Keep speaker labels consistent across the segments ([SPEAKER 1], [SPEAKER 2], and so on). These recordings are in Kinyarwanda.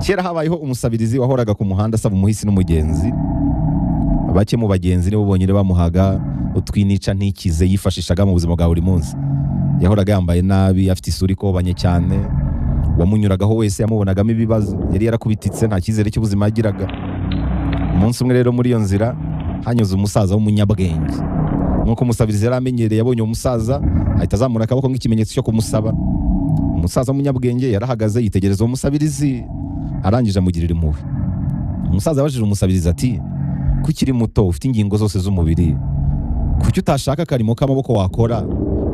[SPEAKER 1] kera habayeho umusabirizi wahoraga ku muhanda asaba umuhisi n'umugenzi. Bake mu bagenzi nibo bonyine bamuhaga utwinica ntikize yifashishaga mu buzima bwa buri munsi. Yahoraga yambaye nabi, afite isura ikobanye cyane, wamunyuragaho wese yamubonagamo ibibazo, yari yarakubititse nta cyizere cy'ubuzima yagiraga. Umunsi umwe rero muri iyo nzira hanyuze umusaza w'umunyabwenge. Nkuko umusabirizi yari amenyereye, yabonye uwo musaza ahita azamura akaboko nk'ikimenyetso cyo kumusaba. Umusaza w'umunyabwenge yarahagaze yitegereza uwo musabirizi, arangije amugirira impuhwe. Umusaza yabajije umusabirizi ati, ko ukiri muto ufite ingingo zose z'umubiri, kuki utashaka akarimo k'amaboko wakora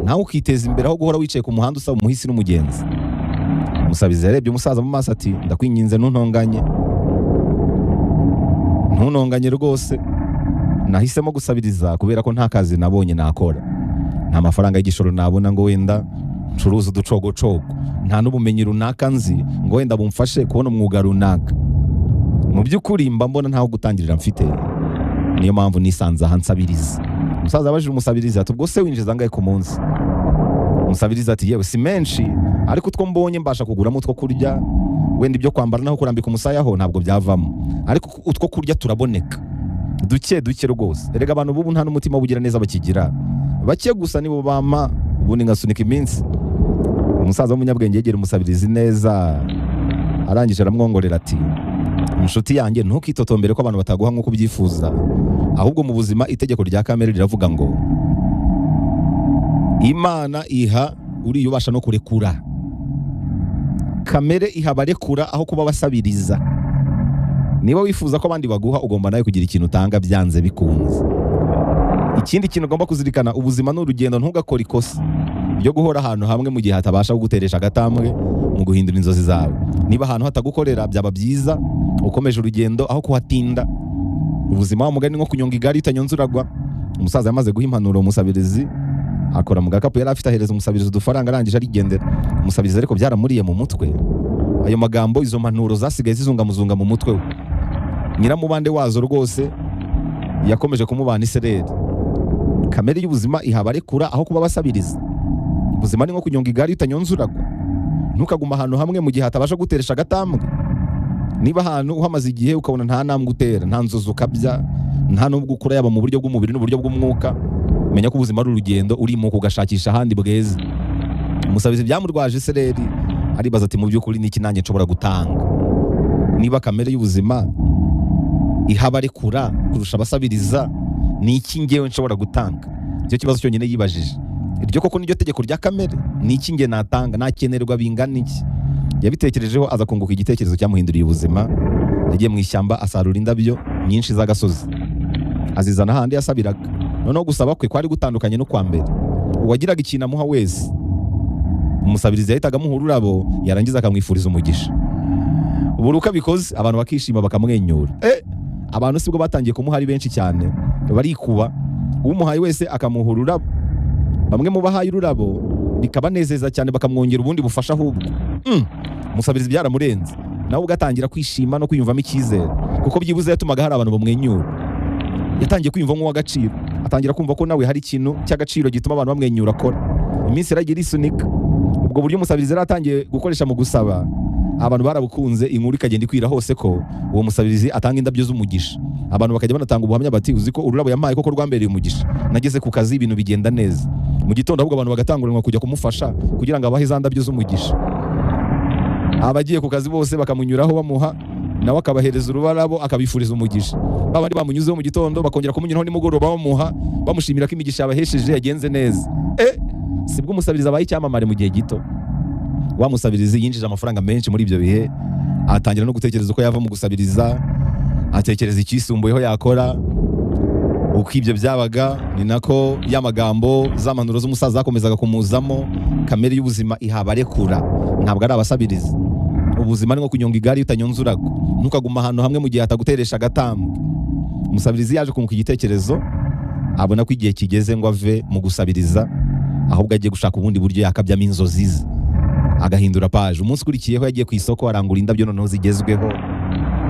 [SPEAKER 1] nawe ukiteza imbere aho guhora wicaye ku muhanda usaba umuhisi n'umugenzi? Umusabirizi yarebye umusaza mu maso ati, ndakwinginze ntuntonganye. Ntuntonganye rwose, nahisemo gusabiriza kubera ko nta kazi nabonye nakora, nta mafaranga y'igishoro nabona ngo wenda ncuruza uducogocogo, nta n'ubumenyi runaka nzi ngo wenda bumfashe kubona umwuga runaka. Mu by'ukuri mba mbona ntaho gutangirira mfite, niyo mpamvu nisanze aha nsabiriza. Umusaza abajije umusabirizi ati, ubwo se winjiza angahe ku munsi? Umusabirizi ati, yewe si menshi, ariko utwo mbonye mbasha kuguramo utwo kurya, wenda ibyo kwambara naho kurambika umusaya ho ntabwo byavamo, ariko utwo kurya turaboneka duke duke rwose. Erega abantu bubu nta n'umutima bugira neza bakigira, bake gusa nibo bama, ubundi ngasunika iminsi. Umusaza w'umunyabwenge yegera umusabirizi neza, arangije aramwongorera ati, inshuti yanjye ntukitotombere ko abantu bataguha nk'uko ubyifuza, ahubwo mu buzima itegeko rya kamere riravuga ngo Imana iha uriya ubasha no kurekura. Kamere iha barekura aho kuba basabiriza. Niba wifuza ko abandi baguha, ugomba nawe kugira ikintu utanga byanze bikunze. Ikindi kintu ugomba kuzirikana, ubuzima n'urugendo, ntugakore ikosa ryo guhora ahantu hamwe mu gihe hatabasha kuguteresha agatambwe mu guhindura inzozi zawe. Niba ahantu hatagukorera, byaba byiza ukomeje urugendo aho kuhatinda. Ubuzima wa mugani nko kunyonga igare utanyonze uragwa. Umusaza yamaze guha impanuro umusabirizi, akora mu gakapu yari afite, ahereza umusabirizi udufaranga, arangije arigendera. Umusabirizi ariko byaramuriye mu mutwe, ayo magambo, izo mpanuro zasigaye zizungamuzunga mu mutwe we. Nyiramubande wazo rwose yakomeje kumubana isereri. Kamere y'ubuzima iha barekura aho kuba basabiriza. Ubuzima ni nko kunyonga igare utanyonze uragwa. Ntukaguma ahantu hamwe mu gihe hatabasha guteresha agatambwe. Niba ahantu uhamaze igihe ukabona nta ntambwe utera, nta nzozi ukabya, nta nubwo ukura, yaba mu buryo bw'umubiri n'uburyo bw'umwuka, menya ko ubuzima ari urugendo urimo kugashakisha ahandi bweze. Umusabirizi byamurwaje isereri, aribaza ati, mu by'ukuri niki nanjye nshobora gutanga? Niba kamere y'ubuzima iha barekura kurusha abasabiriza, ni iki ngewe nshobora gutanga? Icyo kibazo cyonyine yibajije. Iryo koko niryo tegeko rya kamere? Ni iki nge natanga? Nakenerwa bingana iki? Yabitekerejeho aza kunguka igitekerezo cyamuhinduriye ubuzima. Yagiye mu ishyamba asarura indabyo nyinshi z'agasozi, azizana ahandi yasabiraga. Noneho gusaba kwe kwari gutandukanye no kwa mbere. Uwagiraga ikintu amuha wese, umusabirizi yahitaga amuha ururabo, yarangiza akamwifuriza umugisha. Buri uko abikoze abantu bakishima bakamwenyura. Abantu sibwo batangiye kumuha ari benshi cyane, barikuba. Umuhaye wese akamuha ururabo. Bamwe mu bahaye ururabo bikabanezeza cyane, bakamwongera ubundi bufasha ahubwo. Umusabirizi byaramurenze, nawe ugatangira kwishima no kwiyumvamo icyizere, kuko byibuze yatumaga hari abantu bamwenyura. Yatangiye kwiyumva nk'uw'agaciro, atangira kumva ko nawe hari ikintu cy'agaciro gituma abantu bamwenyura akora. Iminsi iragira isunika. Ubwo buryo umusabirizi yaratangiye gukoresha mu gusaba, abantu barabukunze, inkuru ikagenda ikwira hose ko uwo musabirizi atanga indabyo z'umugisha. Abantu bakajya banatanga ubuhamya bati, uzi ko ururabo yampaye koko rwambereye umugisha, nageze ku kazi ibintu bigenda neza. Mu gitondo ahubwo abantu bagatanguranwa kujya kumufasha kugira ngo abahe za ndabyo z'umugisha. Abagiye ku kazi bose bakamunyuraho bamuha, nawe akabahereza ururabo akabifuriza umugisha. Babandi bamunyuzeho mu gitondo bakongera kumunyuraho nimugoroba bamuha, bamushimira ko imigisha yabahesheje yagenze neza. Sibwo umusabirizi abaye icyamamare mu gihe gito. Wa musabirizi yinjije amafaranga menshi muri ibyo bihe, atangira no gutekereza uko yava mu gusabiriza, atekereza icyisumbuyeho yakora. Uko ibyo byabaga ni nako y'amagambo z'amanuro z'umusaza zakomezaga kumuzamo. Kamere y'ubuzima iha barekura, ntabwo ari abasabiriza. Ubuzima ni nko kunyonga igare utanyonze uragwa. Ntukaguma ahantu hamwe mu gihe hataguteresha agatambwe. Umusabirizi yaje kunguka igitekerezo, abona ko igihe kigeze ngo ave mu gusabiriza, ahubwo agiye gushaka ubundi buryo yakabyamo inzozi ze. Agahindura paje. Umunsi ukurikiyeho yagiye ku isoko arangura indabyo noneho zigezweho,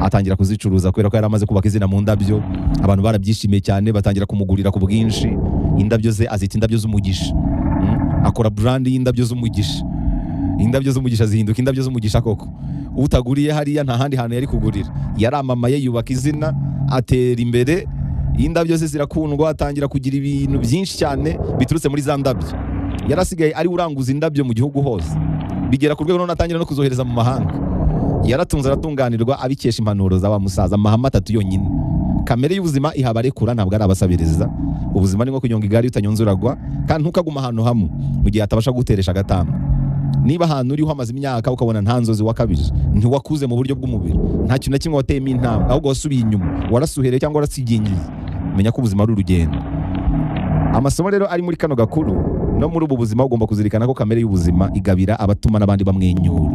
[SPEAKER 1] atangira kuzicuruza kubera ko yari amaze kubaka izina mu ndabyo. Abantu barabyishimiye cyane, batangira kumugurira ku bwinshi. Indabyo ze azita indabyo z'umugisha. Akora brand y'indabyo z'umugisha. indabyo z'umugisha zihinduka indabyo z'umugisha koko. Utaguriye hariya nta handi hantu yari kugurira, yaramamaye yubaka izina atera imbere, indabyo ze zirakundwa, atangira kugira ibintu byinshi cyane biturutse muri za ndabyo. Yarasigaye ari uranguza indabyo mu gihugu hose, bigera ku rwego none atangira no kuzohereza mu mahanga. Yaratunze aratunganirwa abikesha impanuro za Musaza, amahame 3 yonyine. Kamere y'ubuzima ihabarekura, ntabwo ari abasabiriza. Ubuzima ni nko kunyonga igare utanyonze uragwa, kandi ntukaguma ahantu hamwe mu gihe atabasha guteresha agatamba. Niba ahantu uriho hamaze imyaka ukabona nta nzozi wakabije, ntiwakuze mu buryo bw'umubiri, nta kintu na kimwe wateyemo intambwe, ahubwo wasubiye inyuma, warasuhereye cyangwa warasigingiye, menya ko ubuzima ari urugendo. Amasomo rero ari muri kano gakuru, no muri ubu buzima ugomba kuzirikana ko kamere y'ubuzima igabira abatuma n'abandi bamwenyura.